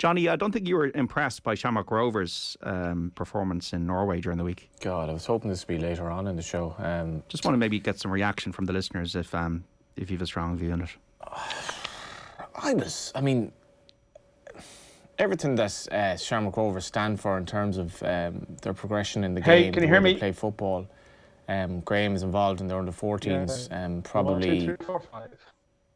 Johnny, I don't think you were impressed by Shamrock Rovers' performance in Norway during the week. God, I was hoping this would be later on in the show. Just want to maybe get some reaction from the listeners if you have a strong view on it. I mean, everything that Shamrock Rovers stand for in terms of their progression in the game, can you hear me? They play football. Graham is involved in their under-14s, probably 1, 2, 3, 4, 5.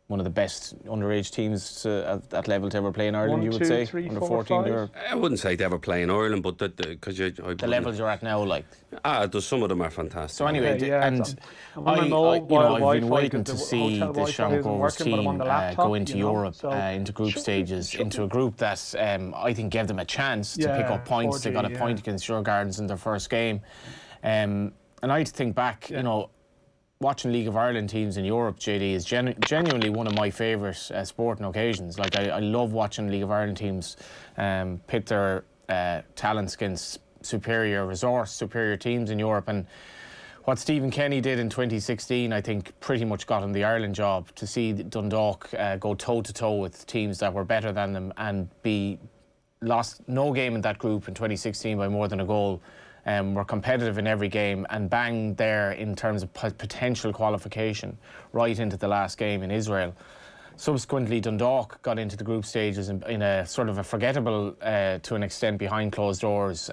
One of the best underage teams at that level to ever play in Ireland, 1, you would 2, say. 3, under 4, 14, 5. I wouldn't say they ever play in Ireland, but because the levels you're at now, like. Some of them are fantastic. So anyway, I've been waiting to see the Shamrock Rovers team go into Europe, into group stages, into a group that I think gave them a chance to pick up points. They got a point against Duggan in their first game, and I think back, watching League of Ireland teams in Europe, JD, is genuinely one of my favourite sporting occasions. Like, I love watching League of Ireland teams pit their talents against superior teams in Europe. And what Stephen Kenny did in 2016, I think, pretty much got him the Ireland job. To see Dundalk go toe-to-toe with teams that were better than them and lost no game in that group in 2016 by more than a goal. Were competitive in every game and bang there in terms of potential qualification right into the last game in Israel. Subsequently, Dundalk got into the group stages in a sort of a forgettable, to an extent, behind closed doors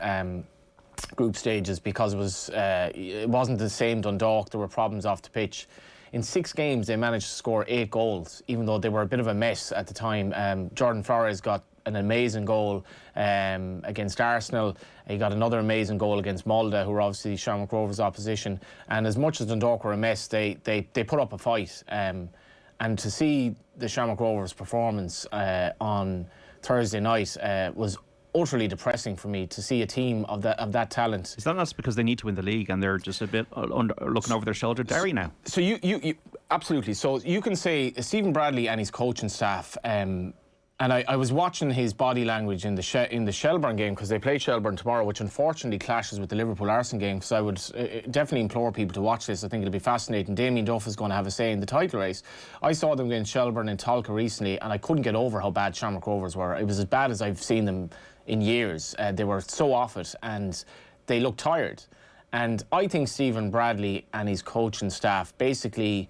group stages, because it wasn't the same Dundalk. There were problems off the pitch. In 6 games, they managed to score 8 goals, even though they were a bit of a mess at the time. Jordan Flores got an amazing goal against Arsenal. He got another amazing goal against Molde, who were obviously Shamrock Rovers' opposition. And as much as Dundalk were a mess, they put up a fight. And to see the Shamrock Rovers' performance on Thursday night was utterly depressing for me, to see a team of that talent. Is that not because they need to win the league and they're just a bit looking over their shoulder? Derry now. So you absolutely. So you can say Stephen Bradley and his coaching staff. And I was watching his body language in the Shelbourne game, because they play Shelbourne tomorrow, which unfortunately clashes with the Liverpool-Arsenal game. So I would definitely implore people to watch this. I think it'll be fascinating. Damien Duff is going to have a say in the title race. I saw them against Shelbourne in Tolka recently, and I couldn't get over how bad Shamrock Rovers were. It was as bad as I've seen them in years. They were so off it, and they looked tired. And I think Stephen Bradley and his coaching staff basically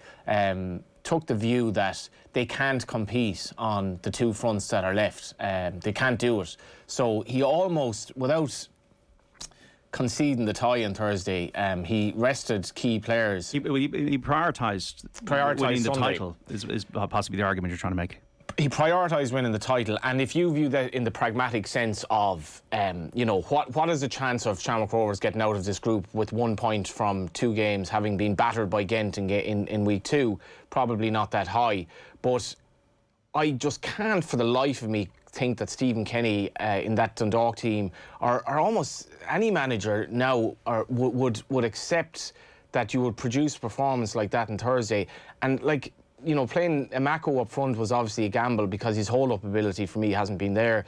took the view that they can't compete on the 2 fronts that are left. They can't do it. So he almost, without conceding the tie on Thursday, he rested key players. He prioritised winning the title, is possibly the argument you're trying to make. He prioritised winning the title, and if you view that in the pragmatic sense of, what is the chance of Shamrock Rovers getting out of this group with 1 point from 2 games, having been battered by Ghent in week 2? Probably not that high. But I just can't, for the life of me, think that Stephen Kenny in that Dundalk team, or almost any manager now, would accept that you would produce a performance like that on Thursday. And playing Emako up front was obviously a gamble, because his hold-up ability for me hasn't been there.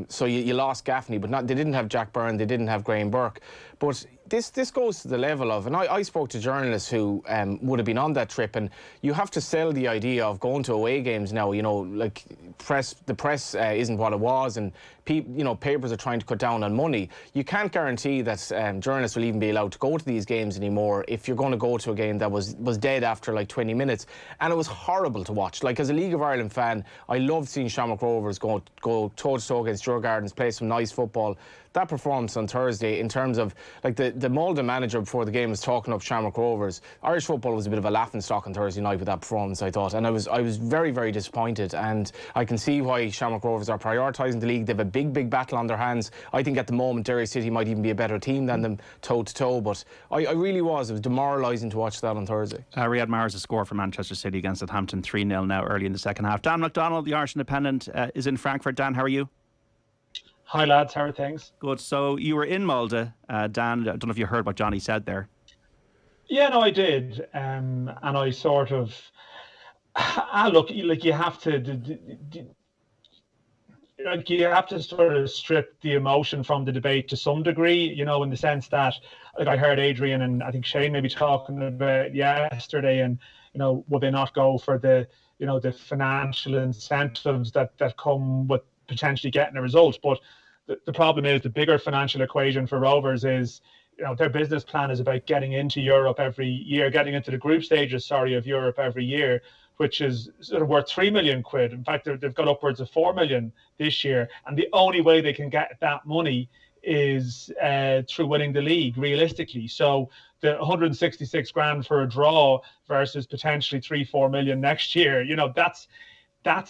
So you lost Gaffney, but they didn't have Jack Byrne, they didn't have Graham Burke. But this goes to the level of, and I spoke to journalists who would have been on that trip, and you have to sell the idea of going to away games now. The press isn't what it was, and papers are trying to cut down on money. You can't guarantee that journalists will even be allowed to go to these games anymore if you're going to go to a game that was dead after 20 minutes. And it was horrible to watch. As a League of Ireland fan, I loved seeing Shamrock Rovers go toe-to-toe against Duggan, play some nice football. That performance on Thursday, in terms of the Molde manager before the game was talking up Shamrock Rovers. Irish football was a bit of a laughingstock on Thursday night with that performance, I thought, and I was very, very disappointed. And I can see why Shamrock Rovers are prioritising the league. They have a big battle on their hands. I think at the moment Derry City might even be a better team than them toe to toe. But I really was. It was demoralising to watch that on Thursday. Riyad Mahrez' score for Manchester City against Southampton, 3-0 now early in the second half. Dan McDonnell, the Irish Independent, is in Frankfurt. Dan, how are you? Hi lads, how are things? Good. So you were in Molde, Dan. I don't know if you heard what Johnny said there. Yeah, no, I did, and I sort of look, you have to sort of strip the emotion from the debate to some degree, in the sense that, I heard Adrian and I think Shane maybe talking about yesterday, and would they not go for the the financial incentives that come with potentially getting a result. But the problem is the bigger financial equation for Rovers is, their business plan is about getting into Europe every year, getting into the group stages, of Europe every year, which is sort of worth 3 million quid. In fact, they've got upwards of 4 million this year. And the only way they can get that money is through winning the league, realistically. So the 166 grand for a draw versus potentially 3-4 million next year, that's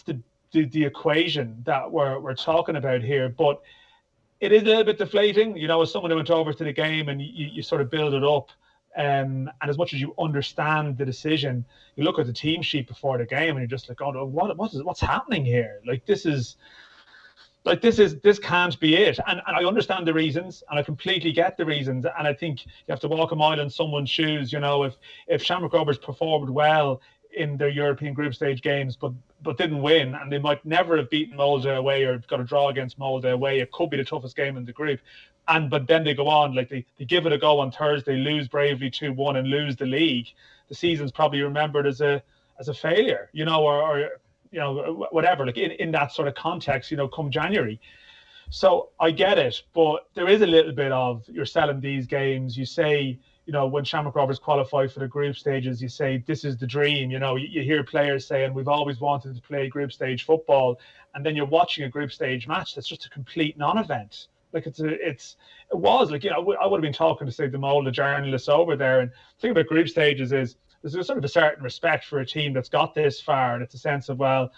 the equation that we're talking about here. But it is a little bit deflating, as someone who went over to the game, and you sort of build it up. And as much as you understand the decision, you look at the team sheet before the game and you're just like, oh, what's happening here? This can't be it. And I understand the reasons, and I completely get the reasons. And I think you have to walk a mile in someone's shoes. If Shamrock Rovers performed well in their European group stage games, but didn't win, and they might never have beaten Molde away or got a draw against Molde away, it could be the toughest game in the group. But then they go on, they give it a go on Thursday, lose bravely 2-1 and lose the league. The season's probably remembered as a failure, or whatever, in that sort of context, come January. So I get it, but there is a little bit of, you're selling these games. You say, when Shamrock Rovers qualify for the group stages, you say, this is the dream. You hear players saying, we've always wanted to play group stage football. And then you're watching a group stage match that's just a complete non-event. I would have been talking to, say, the Molde journalists over there. And the thing about group stages is there's sort of a certain respect for a team that's got this far. And it's a sense of, what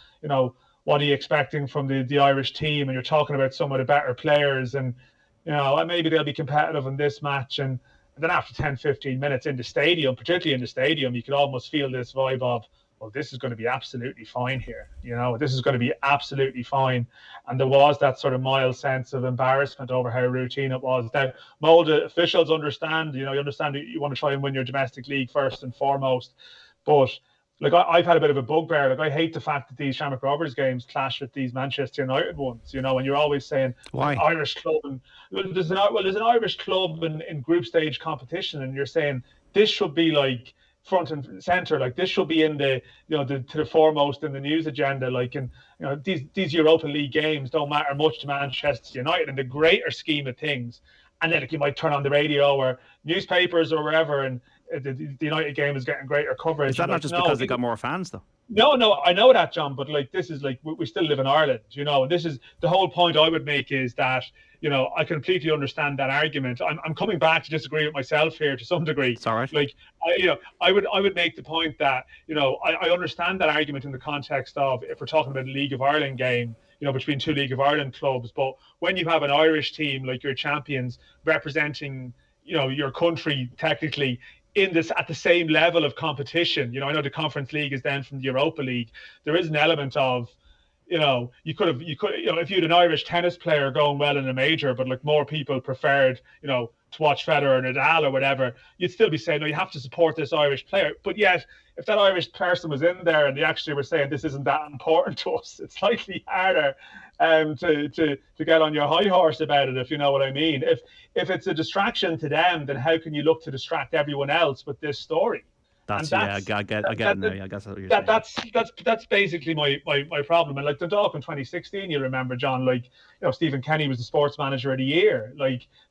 are you expecting from the Irish team? And you're talking about some of the better players, and, maybe they'll be competitive in this match. And then after 10, 15 minutes in the stadium, particularly in the stadium, you could almost feel this vibe of, well, this is going to be absolutely fine here. This is going to be absolutely fine. And there was that sort of mild sense of embarrassment over how routine it was. Now, Molde officials understand, you understand that you want to try and win your domestic league first and foremost. But I've had a bit of a bugbear. I hate the fact that these Shamrock Rovers games clash with these Manchester United ones, and you're always saying, why? Irish club. And there's an Irish club in group stage competition, and you're saying this should be front and center, this should be in the to the foremost in the news agenda. These Europa League games don't matter much to Manchester United in the greater scheme of things. And then you might turn on the radio or newspapers or wherever, and the United game is getting greater coverage. Is that not just because they got more fans, though? No, I know that, John, but this is we still live in Ireland, and this is the whole point I would make, is that, I completely understand that argument. I'm coming back to disagree with myself here to some degree. It's all right. I would make the point that, I understand that argument in the context of, if we're talking about a League of Ireland game, between two League of Ireland clubs. But when you have an Irish team like your champions representing, your country technically at the same level of competition, I know the Conference League is then from the Europa League. There is an element of, you could if you had an Irish tennis player going well in a major, but more people preferred, to watch Federer or Nadal or whatever, you'd still be saying, no, you have to support this Irish player. But yet, if that Irish person was in there and they actually were saying this isn't that important to us, it's slightly harder to get on your high horse about it, if you know what I mean. If it's a distraction to them, then how can you look to distract everyone else with this story? I get it now. I guess that's what you're saying. That's basically my problem. And Dundalk in 2016, you remember, John, Stephen Kenny was the sports manager of the year.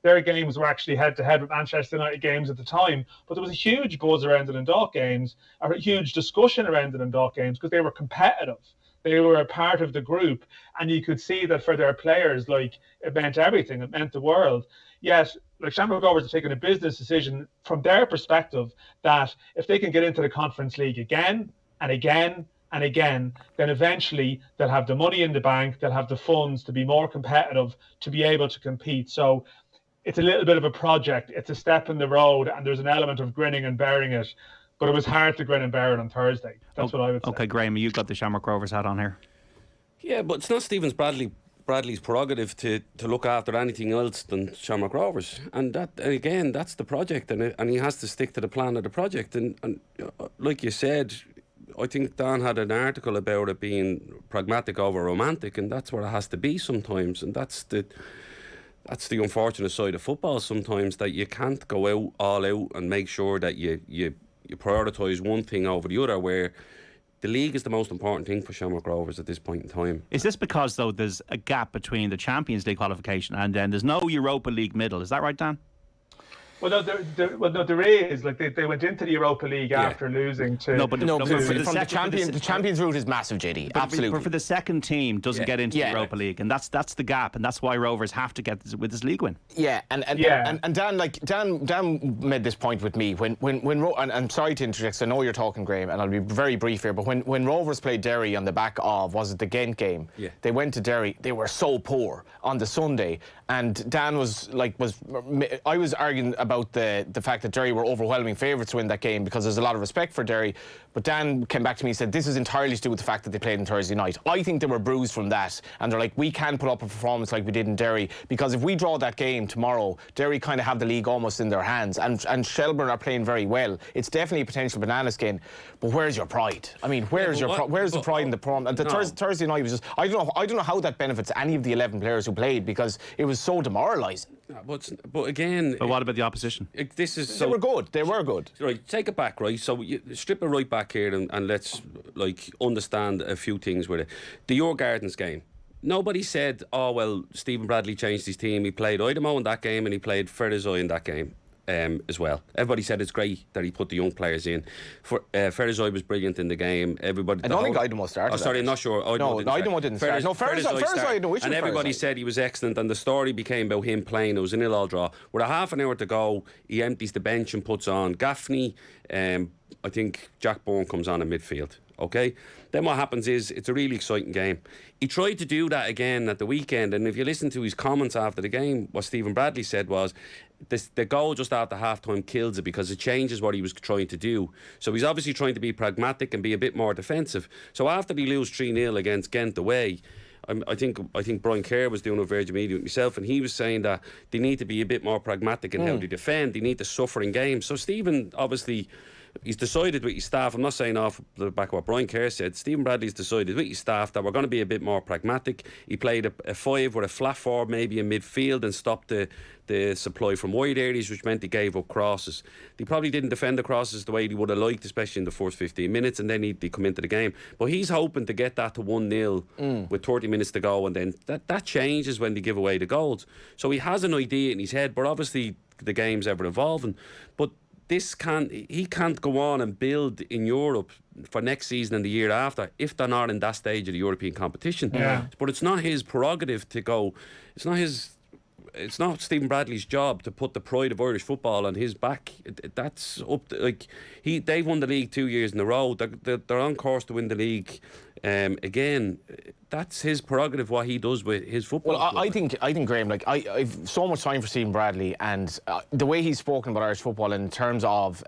Their games were actually head to head with Manchester United games at the time, but there was a huge buzz around the Dundalk games, or a huge discussion around the Dundalk games, because they were competitive. They were a part of the group, and you could see that for their players, it meant everything. It meant the world. Yet, Shamrock Rovers have taken a business decision from their perspective that if they can get into the Conference League again and again and again, then eventually they'll have the money in the bank, they'll have the funds to be more competitive, to be able to compete. So it's a little bit of a project. It's a step in the road, and there's an element of grinning and bearing it. But it was hard to grin and bear it on Thursday. That's what I would say. Okay, Graham, you've got the Shamrock Rovers hat on here. Yeah, but it's not Bradley's prerogative to look after anything else than Shamrock Rovers, and again, that's the project, and he has to stick to the plan of the project. And like you said, I think Dan had an article about it being pragmatic over romantic, and that's what it has to be sometimes. And that's the unfortunate side of football sometimes, that you can't go out all out and make sure that you prioritise one thing over the other, where the league is the most important thing for Shamrock Rovers at this point in time. Is this because, though, there's a gap between the Champions League qualification and then there's no Europa League middle? Is that right, Dan? Well, no, there is. Like they went into the Europa League after losing to. From the Champions route is massive, JD. Absolutely. But for the second team doesn't get into the Europa League, and that's the gap, and that's why Rovers have to get with this league win. Yeah, and Dan made this point with me when and I'm sorry to interject. I know you're talking, Graham, and I'll be very brief here. But when Rovers played Derry on the back of the Ghent game, they went to Derry. They were so poor on the Sunday, and Dan I was arguing about the fact that Derry were overwhelming favourites to win that game because there's a lot of respect for Derry. But Dan came back to me and said this is entirely to do with the fact that they played on Thursday night. I think they were bruised from that, and they're like, we can put up a performance like we did in Derry, because if we draw that game tomorrow, Derry kind of have the league almost in their hands, and Shelbourne are playing very well. It's definitely a potential banana skin, but where's your pride? I mean, where's the pride in the prom? Thursday night was just, I don't know how that benefits any of the 11 players who played, because it was so demoralising. But again, but what about the opposition? They were good. They were good. Right, take it back, right? So you strip it right back here and let's understand a few things with it. The Your Gardens game. Nobody said, oh well, Stephen Bradley changed his team. He played Idemo in that game and he played Ferizoi in that game. As well. Everybody said it's great that he put the young players in. Ferizoi was brilliant in the game. I don't think Idemo started. Oh, sorry, I'm not sure. Idemo didn't start. No, Ferizoi, and everybody said he was excellent, and the story became about him playing. It was a 0-0 draw. With a half an hour to go, he empties the bench and puts on Gaffney. I think Jack Bourne comes on in midfield. Okay? Then what happens is it's a really exciting game. He tried to do that again at the weekend, and if you listen to his comments after the game, what Stephen Bradley said was the goal just after half-time kills it because it changes what he was trying to do. So he's obviously trying to be pragmatic and be a bit more defensive. So after they lose 3-0 against Ghent away, I think Brian Kerr was doing a Virgin Media with myself, and he was saying that they need to be a bit more pragmatic in how they defend. They need to suffer in games. So Stephen, obviously, he's decided with his staff, I'm not saying off the back of what Brian Kerr said, Stephen Bradley's decided with his staff that we're going to be a bit more pragmatic. He played a 5 with a flat 4 maybe in midfield and stopped the supply from wide areas, which meant he gave up crosses. They probably didn't defend the crosses the way he would have liked, especially in the first 15 minutes, and then they come into the game. But he's hoping to get that to 1-0 with 30 minutes to go, and then that changes when they give away the goals. So he has an idea in his head, but obviously the game's ever evolving. But he can't go on and build in Europe for next season and the year after if they're not in that stage of the European competition. Yeah. But it's not his prerogative to go. It's not Stephen Bradley's job to put the pride of Irish football on his back. That's up to, they've won the league 2 years in a row. They're on course to win the league again. That's his prerogative, what he does with his football. Well, I think Graham, I've so much time for Stephen Bradley, and the way he's spoken about Irish football in terms of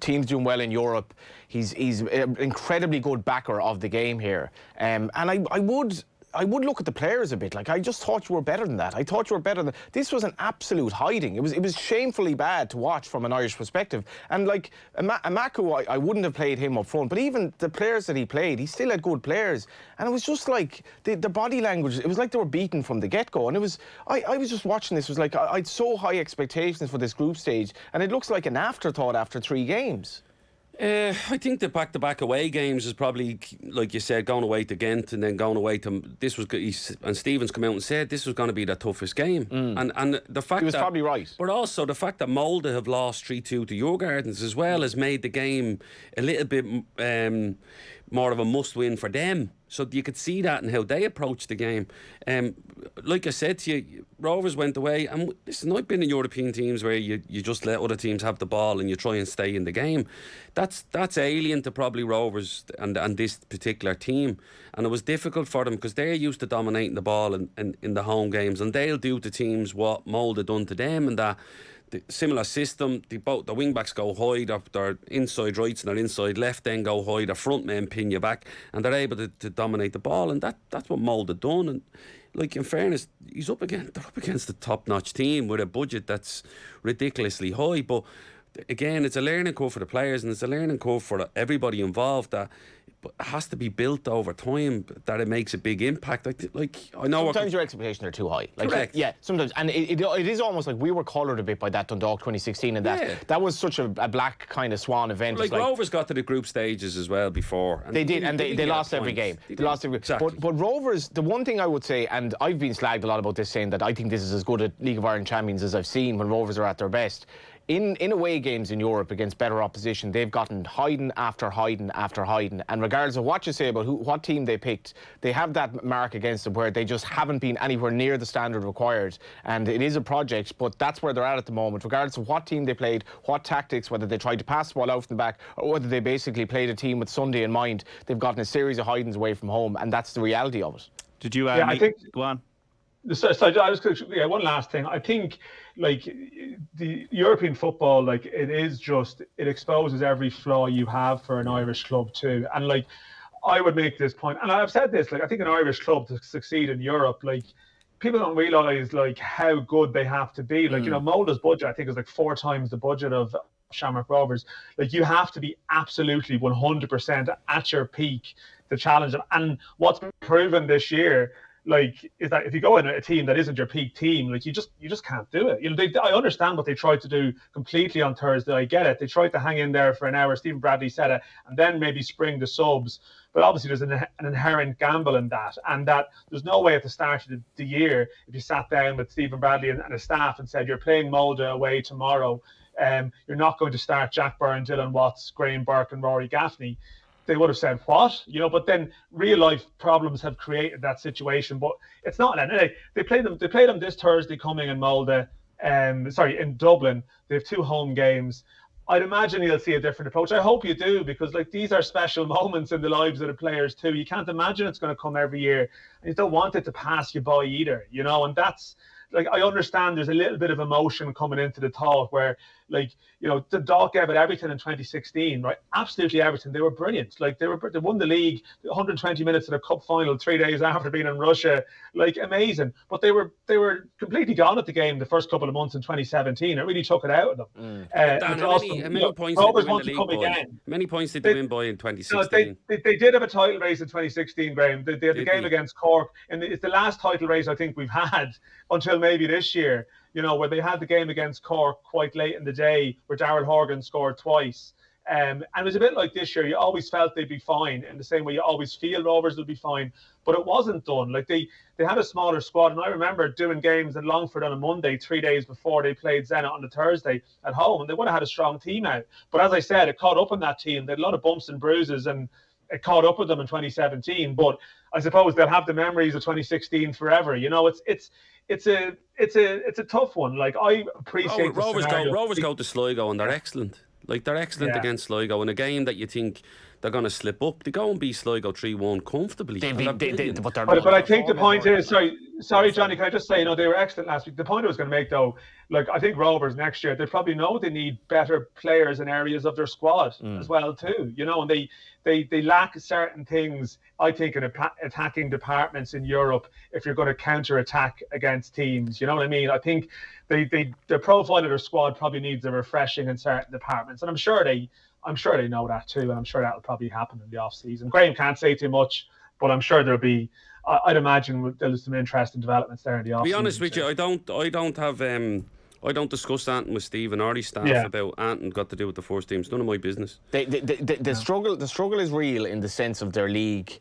teams doing well in Europe. He's an incredibly good backer of the game here, and I would look at the players a bit. I just thought you were better than that. I thought you were better than... This was an absolute hiding. It was shamefully bad to watch from an Irish perspective. And Amaku, I wouldn't have played him up front, but even the players that he played, he still had good players. And it was just like the body language. It was like they were beaten from the get-go. And it was... I was just watching this. It was like I had so high expectations for this group stage, and it looks like an afterthought after 3 games. I think the back-to-back away games is probably, like you said, going away to Ghent and then going away to and Stevens come out and said this was going to be the toughest game, and the fact he was probably right. But also the fact that Molde have lost 3-2 to Your Gardens as well has made the game a little bit more of a must-win for them. So you could see that in how they approached the game. Like I said to you, Rovers went away, and listen, I've been in European teams where you just let other teams have the ball and you try and stay in the game. That's alien to probably Rovers and this particular team, and it was difficult for them because they're used to dominating the ball in the home games, and they'll do to teams what Molde done to them, and that the similar system. The wing backs go high, their inside rights and their inside left then go high, their front men pin you back, and they're able to dominate the ball, and that's what Molde done. And in fairness, they're up against the top-notch team with a budget that's ridiculously high, but again, it's a learning curve for the players and it's a learning curve for everybody involved, that it has to be built over time, that it makes a big impact. I know sometimes your expectations are too high. Correct. Yeah, sometimes. And it is almost like we were coloured a bit by that Dundalk 2016, and that was such a black kind of swan event. Like Rovers got to the group stages as well before. And they did, and they lost every game. They lost every game. But Rovers, the one thing I would say, and I've been slagged a lot about this, saying that I think this is as good a League of Ireland champions as I've seen when Rovers are at their best. In away games in Europe against better opposition, they've gotten hiding after hiding after hiding. And regardless of what you say about what team they picked, they have that mark against them where they just haven't been anywhere near the standard required. And it is a project, but that's where they're at the moment. Regardless of what team they played, what tactics, whether they tried to pass the ball out from the back, or whether they basically played a team with Sunday in mind, they've gotten a series of hidings away from home, and that's the reality of it. Did you? I think. Go on. So I was one last thing. I think like the European football, like it exposes every flaw you have for an Irish club too. And like I would make this point, and I've said this, like I think an Irish club to succeed in Europe, like people don't realise like how good they have to be. Like Molde's budget I think is like 4 times the budget of Shamrock Rovers. Like you have to be absolutely 100% at your peak to challenge them. And what's been proven this year, like, is that if you go in a team that isn't your peak team, like you just can't do it. I understand what they tried to do completely on Thursday. I get it. They tried to hang in there for an hour. Stephen Bradley said it, and then maybe spring the subs. But obviously, there's an inherent gamble in that, and that there's no way at the start of the year, if you sat down with Stephen Bradley and his staff and said you're playing Molde away tomorrow, you're not going to start Jack Byrne, Dylan Watts, Graham Burke, and Rory Gaffney. They would have said what, but then real life problems have created that situation. But it's not. They play them this Thursday coming in Molde. In Dublin. They have 2 home games. I'd imagine you'll see a different approach. I hope you do, because like these are special moments in the lives of the players too. You can't imagine it's going to come every year, and you don't want it to pass you by either. And that's. Like, I understand there's a little bit of emotion coming into the talk where, like, the Dundalk gave it everything in 2016, right? Absolutely everything. They were brilliant. Like, they won the league, 120 minutes of the cup final 3 days after being in Russia. Like, amazing. But they were completely gone at the game the first couple of months in 2017. It really took it out of them. Many points did they win the league by? Many points did they win by in 2016? They did have a title race in 2016, Graham. They had the game against Cork, and it's the last title race I think we've had until maybe this year, where they had the game against Cork quite late in the day where Darrell Horgan scored twice. And it was a bit like this year. You always felt they'd be fine, in the same way you always feel Rovers will be fine, but it wasn't done. Like they had a smaller squad, and I remember doing games in Longford on a Monday 3 days before they played Zenit on the Thursday at home, and they would have had a strong team out. But as I said, it caught up on that team. They had a lot of bumps and bruises, and it caught up with them in 2017. But I suppose they'll have the memories of 2016 forever. It's a tough one. Like, I appreciate Rovers go to Sligo and they're excellent. Like, they're excellent against Sligo in a game that you think they're going to slip up. They go and beat Sligo 3-1 comfortably. But I think the point is, sorry, Johnny, can I just say, they were excellent last week. The point I was going to make, though, like, I think Rovers next year, they probably know they need better players in areas of their squad as well, too. And they lack certain things, I think, in attacking departments in Europe if you're going to counter-attack against teams. You know what I mean? I think the profile of their squad probably needs a refreshing in certain departments. And I'm sure they know that too, and I'm sure that will probably happen in the off-season. Graham can't say too much, but I'm sure there'll be. I'd imagine there's some interesting developments there in the off-season. To be honest with you, I don't discuss anything with Stephen or his staff about anything got to do with the first team. It's none of my business. The struggle is real in the sense of their league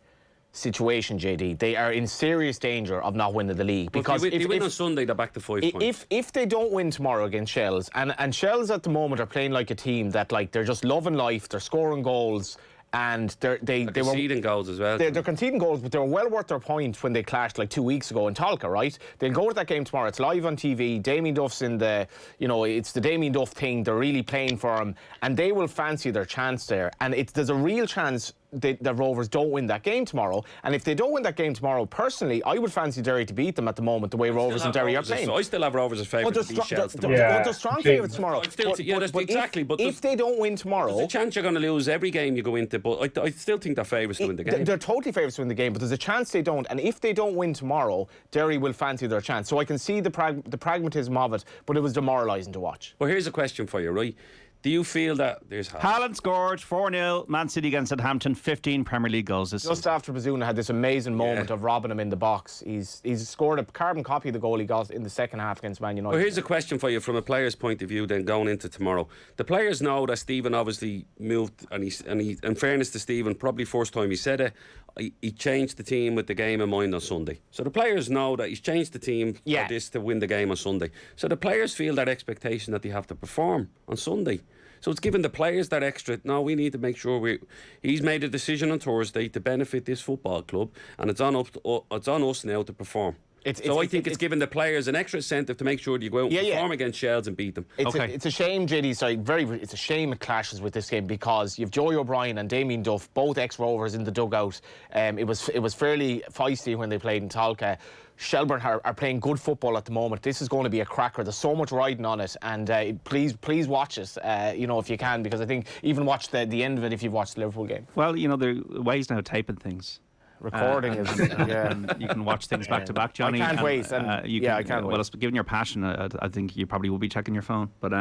situation, JD. They are in serious danger of not winning the league, because if they win on Sunday, they're back to 5 points. If they don't win tomorrow against Shells, and Shells at the moment are playing like a team that, like, they're just loving life, they're scoring goals, and they're conceding goals as well. They're conceding goals, but they were well worth their points when they clashed like 2 weeks ago in Tolka, right? They'll go to that game tomorrow. It's live on TV. Damien Duff's in the, it's the Damien Duff thing. They're really playing for him, and they will fancy their chance there. And there's a real chance the Rovers don't win that game tomorrow. And if they don't win that game tomorrow, personally, I would fancy Derry to beat them at the moment, the way Rovers and Derry are playing. I still have Rovers as favourites to beat Shells tomorrow. They're strong favourites tomorrow. But if they don't win tomorrow, there's a chance you're going to lose every game you go into, but I still think they're favourites to win the game. They're totally favourites to win the game, but there's a chance they don't. And if they don't win tomorrow, Derry will fancy their chance. So I can see the pragmatism of it, but it was demoralising to watch. Well, here's a question for you, right? Do you feel that there's Haaland scored 4-0 Man City against Southampton, 15 Premier League goals this Just season. after Bazuna had this amazing moment of robbing him in the box, he's scored a carbon copy of the goal he got in the second half against Man United. Well, here's a question for you from a player's point of view. Then going into tomorrow, the players know that Stephen obviously moved, and he. In fairness to Stephen, probably first time he said it, he changed the team with the game in mind on Sunday. So the players know that he's changed the team for this to win the game on Sunday. So the players feel that expectation that they have to perform on Sunday. So it's given the players that extra. No, we need to make sure he's made a decision on Thursday to benefit this football club, and it's on us now to perform. I think it's given the players an extra incentive to make sure that you go out and perform against Shells and beat them. It's a shame, JD. Sorry, it's a shame it clashes with this game because you've Joey O'Brien and Damien Duff, both ex-Rovers, in the dugout. It was fairly feisty when they played in Talca. Shelburne are playing good football at the moment. This is going to be a cracker. There's so much riding on it, and please watch it. If you can, because I think even watch the end of it if you've watched the Liverpool game. Well, there are ways now of taping things. Recording and you can watch things back to back, Johnny. I can't wait. I can't wait. Well, given your passion, I think you probably will be checking your phone. But